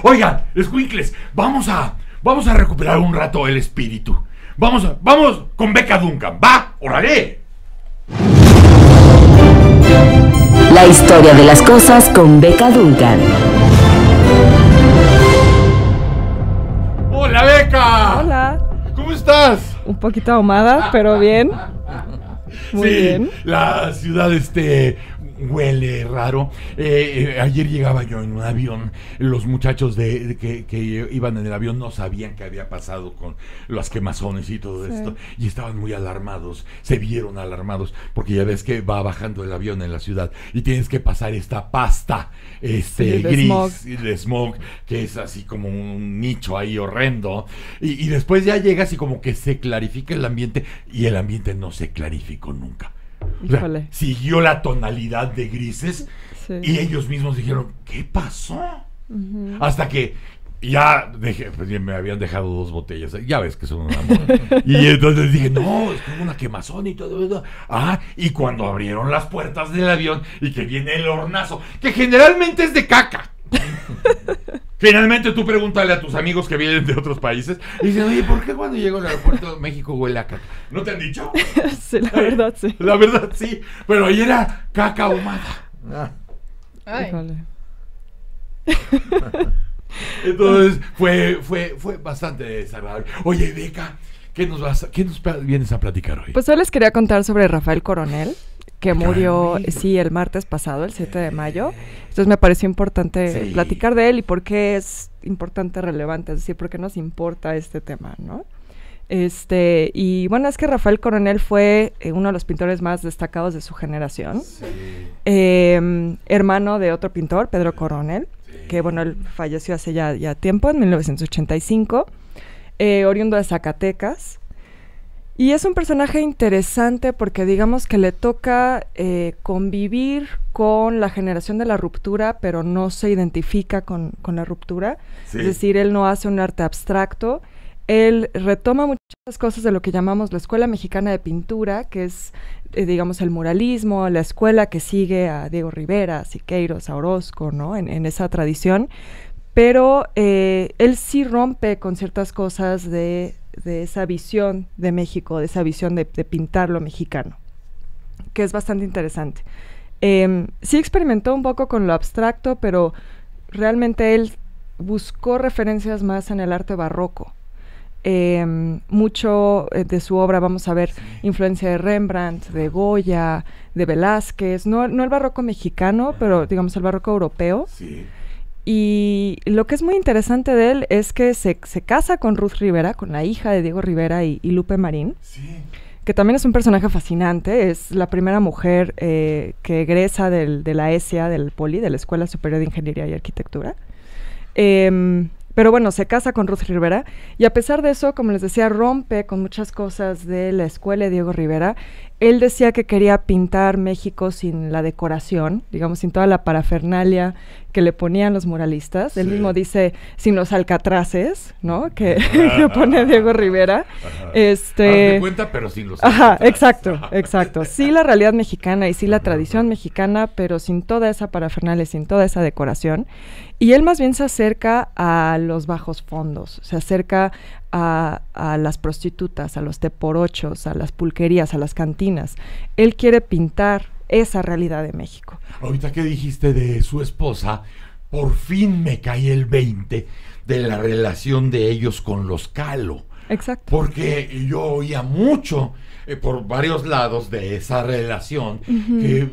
Oigan, escuincles, vamos a recuperar un rato el espíritu. Vamos con Beca Duncan, ¿va? ¡Órale! La historia de las cosas con Beca Duncan. ¡Hola, Beca! Hola. ¿Cómo estás? Un poquito ahumada, pero bien. Muy bien. La ciudad huele raro. Ayer llegaba yo en un avión. Los muchachos que iban en el avión no sabían qué había pasado con las quemazones y todo esto. Y estaban muy alarmados. Se vieron alarmados porque ya ves que va bajando el avión en la ciudad y tienes que pasar esta pasta gris de smog, que es así como un nicho ahí horrendo. Y después ya llegas y como que se clarifica el ambiente, y el ambiente no se clarificó nunca. O sea, siguió la tonalidad de grises, y ellos mismos dijeron, ¿qué pasó? Hasta que ya me habían dejado 2 botellas, ya ves que son un amor. Y entonces dije, no, es como una quemazón y todo eso. Y cuando abrieron las puertas del avión y que viene el hornazo, que generalmente es de caca. Finalmente tú pregúntale a tus amigos que vienen de otros países y dicen, oye, ¿por qué cuando llego al aeropuerto de México huele a caca? ¿No te han dicho? Sí, la verdad sí. La verdad sí, pero ahí era caca ahumada. Híjole. Entonces fue bastante desagradable. Oye, Beca, ¿qué nos vienes a platicar hoy? Pues hoy les quería contar sobre Rafael Coronel, que murió, el martes pasado, el 7 de mayo. Entonces me pareció importante platicar de él y por qué es importante, relevante, es decir, por qué nos importa este tema, ¿no? Y bueno, es que Rafael Coronel fue uno de los pintores más destacados de su generación. Hermano de otro pintor, Pedro Coronel, que bueno, él falleció hace ya tiempo, en 1985, oriundo de Zacatecas. Y es un personaje interesante porque digamos que le toca convivir con la generación de la ruptura, pero no se identifica con la ruptura. Es decir, él no hace un arte abstracto. Él retoma muchas cosas de lo que llamamos la Escuela Mexicana de Pintura, que es, digamos, el muralismo, la escuela que sigue a Diego Rivera, a Siqueiros, a Orozco, ¿no? En esa tradición. Pero él sí rompe con ciertas cosas de esa visión de México, de esa visión de pintar lo mexicano, que es bastante interesante. Sí experimentó un poco con lo abstracto, pero realmente él buscó referencias más en el arte barroco. Mucho de su obra vamos a ver influencia de Rembrandt, de Goya, de Velázquez, no el barroco mexicano, pero digamos el barroco europeo. Y lo que es muy interesante de él es que se casa con Ruth Rivera, con la hija de Diego Rivera y Lupe Marín, que también es un personaje fascinante. Es la primera mujer que egresa de la ESIA, del Poli, de la Escuela Superior de Ingeniería y Arquitectura. Pero bueno, se casa con Ruth Rivera y a pesar de eso, como les decía, rompe con muchas cosas de la escuela de Diego Rivera. Él decía que quería pintar México sin la decoración, digamos, sin toda la parafernalia que le ponían los muralistas. Él mismo dice, sin los alcatraces, ¿no? Que pone Diego Rivera. Hazte cuenta, pero sin los alcatraces. Exacto. Sí la realidad mexicana y sí la tradición mexicana, pero sin toda esa parafernalia, sin toda esa decoración. Y él más bien se acerca a los bajos fondos, se acerca a las prostitutas, a los teporochos, a las pulquerías, a las cantinas. Él quiere pintar esa realidad de México. Ahorita que dijiste de su esposa, por fin me cae el 20 de la relación de ellos con los Kahlo. Exacto. Porque yo oía mucho por varios lados de esa relación, que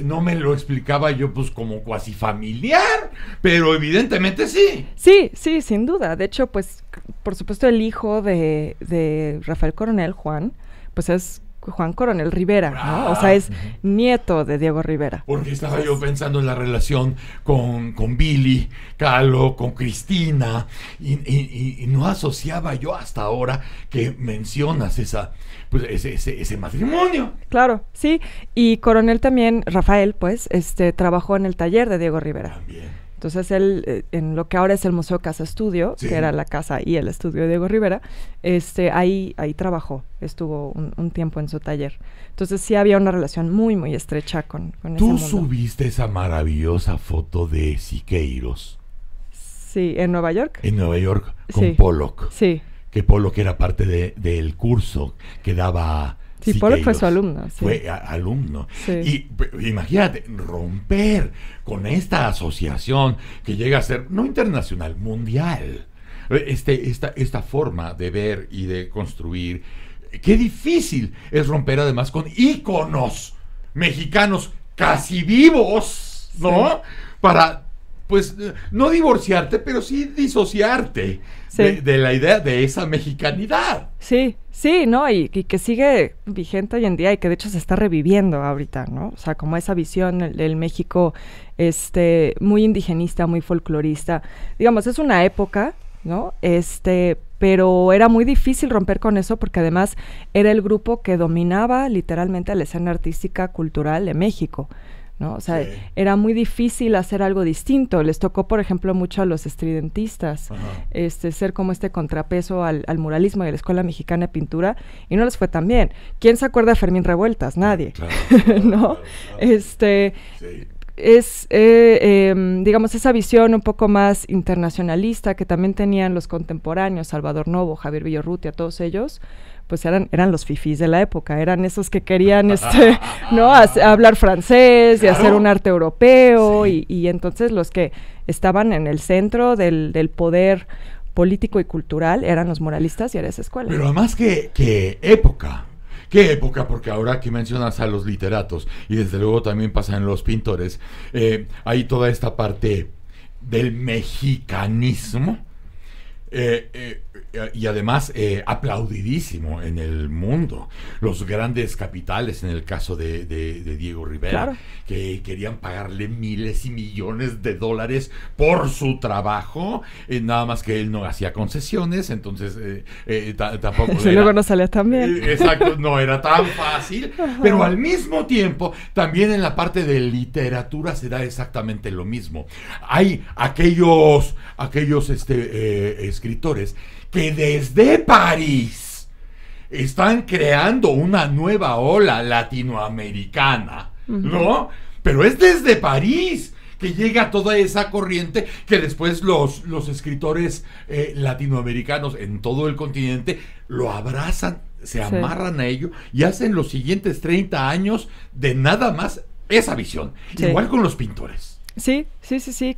no me lo explicaba yo pues como cuasi familiar, pero evidentemente sí. Sí, sin duda. De hecho, pues, por supuesto, el hijo de Rafael Coronel, Juan, pues es Juan Coronel Rivera, ¿no? O sea, es nieto de Diego Rivera. Porque estaba yo pensando en la relación con Billy Kahlo, con Cristina, y no asociaba yo hasta ahora que mencionas ese matrimonio. Claro, sí. Y Coronel también, Rafael, pues, trabajó en el taller de Diego Rivera. También. Entonces él, en lo que ahora es el Museo Casa Estudio, que era la casa y el estudio de Diego Rivera, ahí trabajó, estuvo un tiempo en su taller. Entonces sí había una relación muy, muy estrecha con ese mundo. ¿Tú subiste esa maravillosa foto de Siqueiros? Sí, ¿en Nueva York? En Nueva York, con Sí. Pollock. Sí. Que Pollock era parte del curso que daba... Sí, Pollock fue su alumno. Sí. Fue alumno. Sí. Y imagínate, romper con esta asociación que llega a ser, no internacional, mundial. Esta forma de ver y de construir. Qué difícil es romper además con íconos mexicanos casi vivos, ¿no? Sí. Para, pues, no divorciarte, pero sí disociarte de la idea de esa mexicanidad. Sí, sí, ¿no? Y que sigue vigente hoy en día y que de hecho se está reviviendo ahorita, ¿no? O sea, como esa visión del México muy indigenista, muy folclorista. Digamos, es una época, ¿no? Pero era muy difícil romper con eso porque además era el grupo que dominaba literalmente la escena artística cultural de México, ¿no? O sea, sí. Era muy difícil hacer algo distinto. Les tocó, por ejemplo, mucho a los estridentistas, ser como este contrapeso al muralismo y a la Escuela Mexicana de Pintura, y no les fue tan bien. ¿Quién se acuerda de Fermín Revueltas? Nadie, claro, ¿no? Claro. Sí. Es, digamos, esa visión un poco más internacionalista que también tenían los contemporáneos, Salvador Novo, Javier Villorrutia, todos ellos, pues eran los fifís de la época, eran esos que querían, ¿no? Hablar francés, claro, y hacer un arte europeo, sí. y entonces los que estaban en el centro del poder político y cultural eran los muralistas y era esa escuela. Pero además ¿qué época? ¿Qué época? Porque ahora que mencionas a los literatos, y desde luego también pasa en los pintores, hay toda esta parte del mexicanismo, y además aplaudidísimo en el mundo. Los grandes capitales, en el caso de Diego Rivera, claro, que querían pagarle miles y millones de dólares por su trabajo, nada más que él no hacía concesiones, entonces tampoco era, luego no salía tan bien. Exacto, no era tan fácil, pero al mismo tiempo también en la parte de literatura se da exactamente lo mismo. Hay aquellos escritores que desde París están creando una nueva ola latinoamericana, ¿no? Pero es desde París que llega toda esa corriente que después los escritores latinoamericanos en todo el continente lo abrazan, se amarran a ello y hacen los siguientes 30 años de nada más esa visión. Sí. Igual con los pintores. Sí,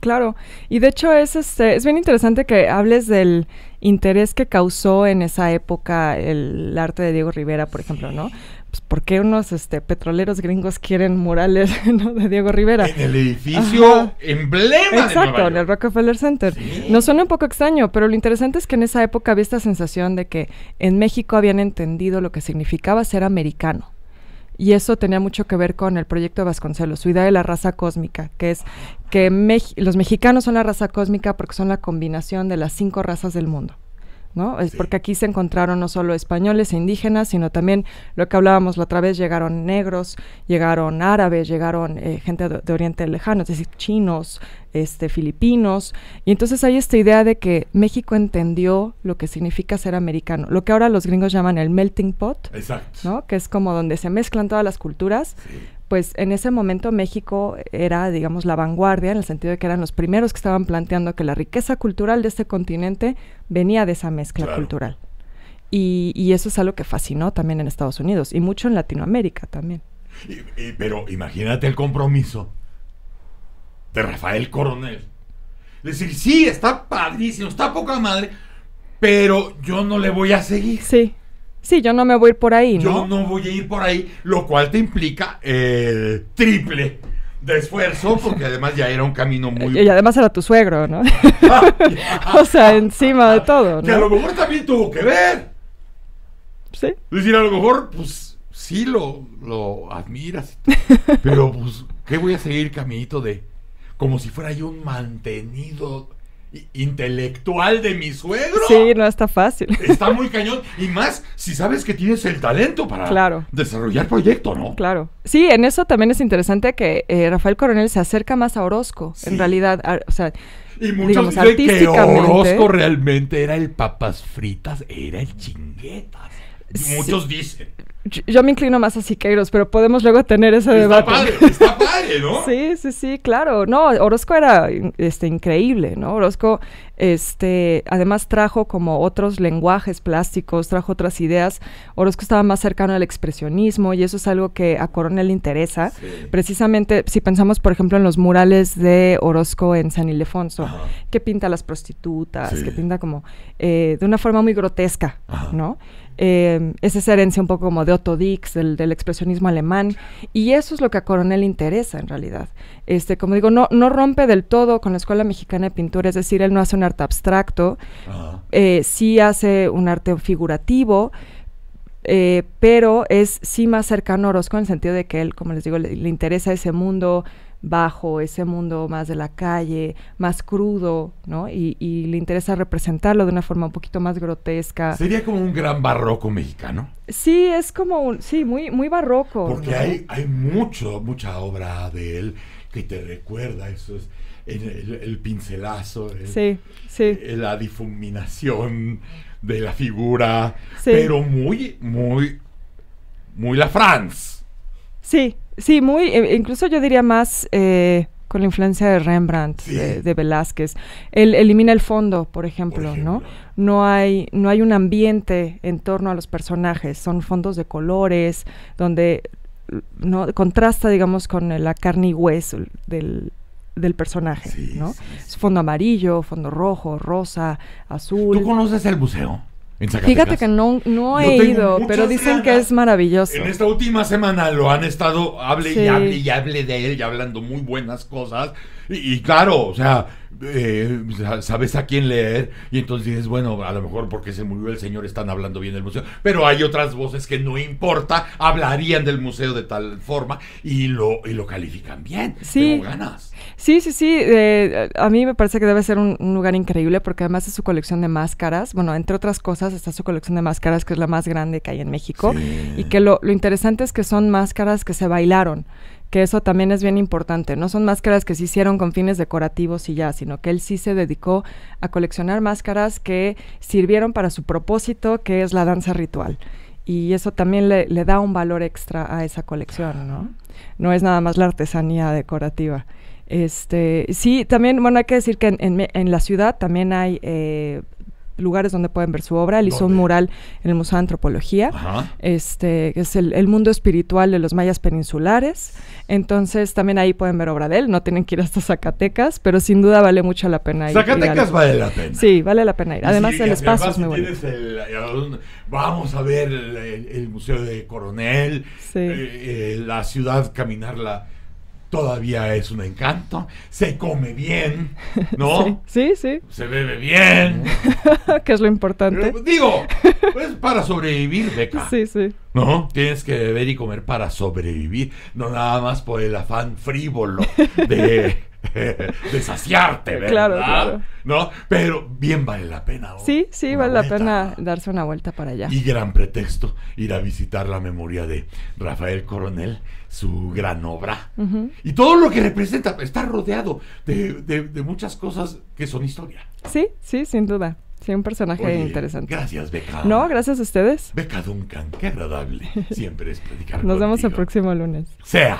claro. Y de hecho es bien interesante que hables del interés que causó en esa época el arte de Diego Rivera, por ejemplo, ¿no? Pues ¿por qué unos petroleros gringos quieren murales, ¿no?, de Diego Rivera? En el edificio emblema. Exacto, en el Rockefeller Center. Sí. Nos suena un poco extraño, pero lo interesante es que en esa época había esta sensación de que en México habían entendido lo que significaba ser americano. Y eso tenía mucho que ver con el proyecto de Vasconcelos, su idea de la raza cósmica, que es que los mexicanos son la raza cósmica porque son la combinación de las 5 razas del mundo, ¿no? Es porque aquí se encontraron no solo españoles e indígenas, sino también lo que hablábamos la otra vez, llegaron negros, llegaron árabes, llegaron gente de Oriente Lejano, es decir, chinos, filipinos, y entonces hay esta idea de que México entendió lo que significa ser americano, lo que ahora los gringos llaman el melting pot, exacto, ¿no? Que es como donde se mezclan todas las culturas. Sí. Pues en ese momento México era, digamos, la vanguardia, en el sentido de que eran los primeros que estaban planteando que la riqueza cultural de este continente venía de esa mezcla, claro, cultural. Y eso es algo que fascinó también en Estados Unidos, y mucho en Latinoamérica también. Pero imagínate el compromiso de Rafael Coronel. Es decir, sí, está padrísimo, está poca madre, pero yo no le voy a seguir. Sí, yo no me voy a ir por ahí, ¿no? Yo no voy a ir por ahí, lo cual te implica triple de esfuerzo, porque además ya era un camino muy... Y además era tu suegro, ¿no? O sea, encima de todo, ¿no? Que a lo mejor también tuvo que ver. Sí. Es decir, a lo mejor, pues, sí lo admiras, pero, pues, ¿qué voy a seguir caminito de... como si fuera yo un mantenido intelectual de mi suegro? Sí, no está fácil. Está muy cañón. Y más si sabes que tienes el talento para, claro, desarrollar proyecto, ¿no? Claro. Sí, en eso también es interesante que Rafael Coronel se acerca más a Orozco, sí, en realidad. O sea, y muchos dicen que Orozco realmente era el papas fritas, era el chinguetas. Muchos dicen. Yo me inclino más a Siqueiros, pero podemos luego tener ese debate. Está padre, ¿no? Sí, claro. No, Orozco era increíble, ¿no? Orozco, además trajo como otros lenguajes plásticos, trajo otras ideas. Orozco estaba más cercano al expresionismo y eso es algo que a Coronel le interesa. Sí. Precisamente, si pensamos, por ejemplo, en los murales de Orozco en San Ildefonso, que pinta a las prostitutas, que pinta como de una forma muy grotesca, ¿no? Es esa herencia un poco como de Otto Dix, del expresionismo alemán, y eso es lo que a Coronel le interesa en realidad. Como digo, no rompe del todo con la Escuela Mexicana de Pintura, es decir, él no hace un arte abstracto, sí hace un arte figurativo, pero es sí más cercano a Orozco en el sentido de que él, como les digo, le interesa ese mundo bajo, ese mundo más de la calle, más crudo, ¿no? Y le interesa representarlo de una forma un poquito más grotesca. Sería como un gran barroco mexicano. Sí, es como muy, muy barroco. Porque ¿no? hay mucha obra de él que te recuerda, eso es el pincelazo, la difuminación de la figura, pero muy, muy, muy la France. Sí, muy, incluso yo diría más con la influencia de Rembrandt, de Velázquez. Él elimina el fondo, por ejemplo, ¿no? No hay un ambiente en torno a los personajes, son fondos de colores, donde no contrasta, digamos, con la carne y hueso del personaje, ¿no? Es fondo amarillo, fondo rojo, rosa, azul. ¿Tú conoces el museo? Fíjate que no he ido, pero dicen que es maravilloso. En esta última semana lo han estado, hable y hable de él, y hablando muy buenas cosas. Y claro, o sea, sabes a quién leer, y entonces dices, bueno, a lo mejor porque se murió el señor están hablando bien del museo, pero hay otras voces que no importa, hablarían del museo de tal forma y lo califican bien. Tengo ganas. Sí, a mí me parece que debe ser un lugar increíble porque además es su colección de máscaras, bueno, entre otras cosas está su colección de máscaras que es la más grande que hay en México, y que lo interesante es que son máscaras que se bailaron, que eso también es bien importante, no son máscaras que se hicieron con fines decorativos y ya, sino que él sí se dedicó a coleccionar máscaras que sirvieron para su propósito, que es la danza ritual. Y eso también le da un valor extra a esa colección, ¿no? No es nada más la artesanía decorativa. Sí, también, bueno, hay que decir que en la ciudad también hay lugares donde pueden ver su obra. Él hizo un mural en el Museo de Antropología, que es el mundo espiritual de los mayas peninsulares. Entonces también ahí pueden ver obra de él. No tienen que ir hasta Zacatecas, pero sin duda vale mucho la pena ir. Zacatecas vale la pena. Sí, vale la pena ir. Además el espacio es muy bueno. Vamos a ver el Museo de Coronel, la ciudad, caminarla. Todavía es un encanto, se come bien, ¿no? Sí. Se bebe bien. Que es lo importante. Digo, pues para sobrevivir, Beca. Sí. ¿No? Tienes que beber y comer para sobrevivir, no nada más por el afán frívolo de saciarte, ¿verdad? Claro. ¿No? Pero bien vale la pena. Sí, vale la pena darse una vuelta para allá. Y gran pretexto ir a visitar la memoria de Rafael Coronel, su gran obra. Y todo lo que representa, está rodeado de muchas cosas que son historia. Sí, sin duda. Sí, un personaje interesante. Gracias, Beca. No, gracias a ustedes. Beca Duncan, qué agradable. Siempre es platicar Nos vemos contigo. el próximo lunes. Sea.